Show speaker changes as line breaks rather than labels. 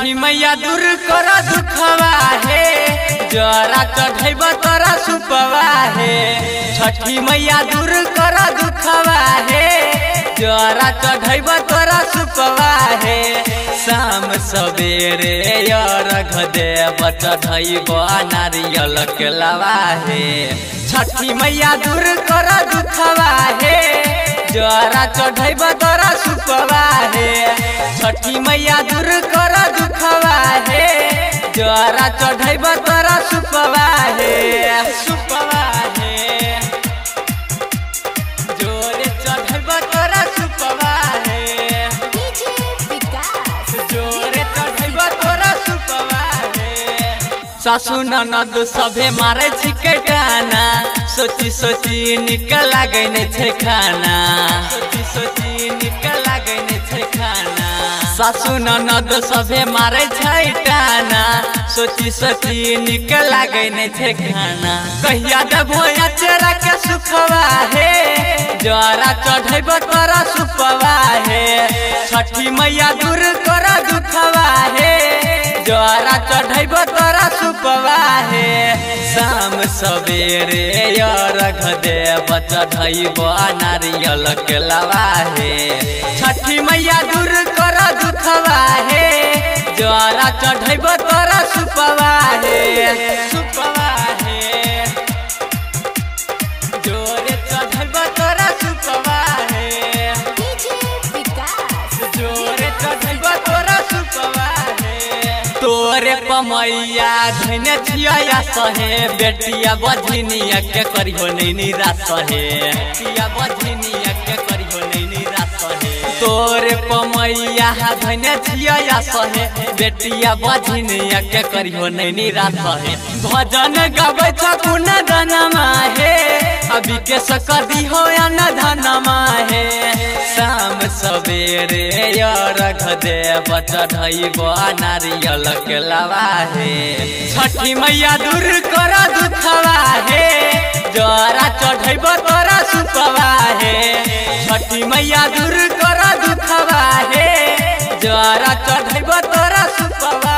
छठी मैया दूर कर दुखवा है, जरा चढ़ब तोरा सुपवा है। छठी मैया दूर कर दुखवा है, जरा चढ़ब तोरा सुपवा है। शाम सवेरे अर्घ देव चढ़ब नारियल के लवा है। छठी मैया दूर कर दुखवा है, जरा चढ़ब तोरा सुपवा है। छठी मैया दूर कर दुखवा है, जरा चढ़ब तोरा सुपवा है। सुपवा है जोरे चढ़ब तोरा सुपवा है, जोरे चढ़ब तोरा सुपवा है। सासु ननद सभे मारे छिके टाना, सोची सोची निकल लागै छै खाना, सोची सोची निकल लागै छै खाना। सासु ननद सभे मारे छै टाना, सोची सोची निकल लागै छै खाना। कहिया देबो अचरा के सुखवा है, जरा चढ़ब तोरा सुपवा है। छठी मैया दूर कर दुखवा है, जरा चढ़ब तोरा सुपवा है। शाम सवेरे अर्घ देव चढ़ब नारियल के लवा है। छठी मैया दूर कर दुखवा है, जरा चढ़ब तोरा सुपवा है। सुपवा है जोरे चढ़ब तोरा सुपवा है, जोरे चढ़ब तोरा सुपवा है। तोरे पमैया धैने छिया सहे, बेटिया बझनिया के करियो नहीं निराश है, बेटिया बझनिया के करियो नहीं निराश है। तोरे पमैया धैने छिया सहे, बेटिया बझनिया के करियो नहीं निराश है। भजन गाबै छ कुन दनमा है, अभी के सकदी हो न धनमा है। शाम सवेरे अर्घ देव चढ़ब नारियल के लवा है। छठी मैया दूर कर दुखवा है, जरा चढ़ब तोरा सुपवा है। छठी मैया दूर कर दुखवा है, जरा चढ़ब तोरा सुपवा